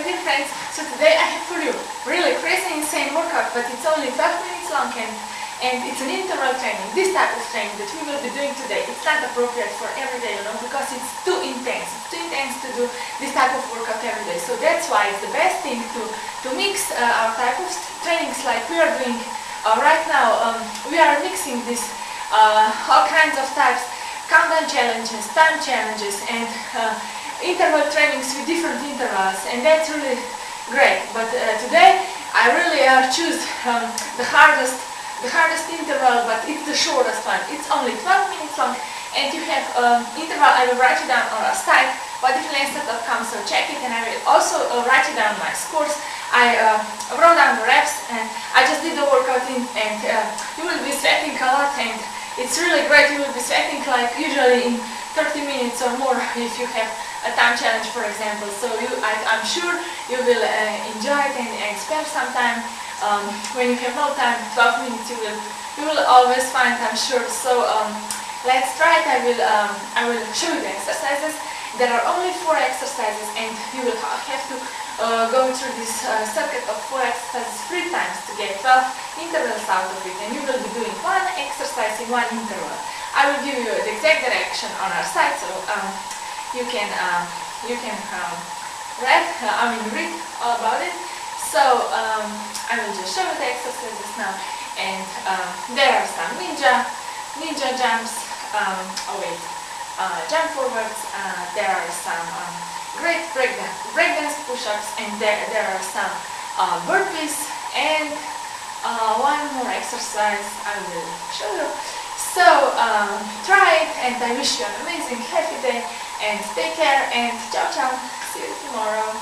my dear friends, so today I have for you really crazy insane workout, but it's only 12 minutes long and it's an interval training. This type of training that we will be doing today, it's not appropriate for every day, because it's too intense. It's too intense to do this type of workout every day. So that's why it's the best thing to mix our type of trainings like we are doing right now. We are mixing this all kinds of types, countdown challenges, time challenges, and interval trainings with different intervals, and that's really great. But today I really choose the hardest interval, but it's the shortest one. It's only 12 minutes long, and you have interval. I will write it down on our site, bodyfitlandset.com, so check it, and I will also write it down my scores. I wrote down the reps, and I just did the workout and you will be sweating a lot, and it's really great. You will be sweating like usually in 30 minutes or more if you have a time challenge, for example. So I'm sure you will enjoy it and spend some time. When you have no time, 12 minutes you will always find, I'm sure. So let's try it. I will show you the exercises. There are only 4 exercises, and you will have to go through this circuit of 4 exercises 3 times to get 12 intervals out of it, and you will be doing 1 exercise in 1 interval. I will give you the exact direction on our site, so you can read all about it. So I will just show you the exercises now, and there are some ninja jumps, jump forwards. There are some great breakdance push-ups, and there are some burpees, and one more exercise I will show you. So try it, and I wish you an amazing happy day, and take care, and ciao ciao, see you tomorrow.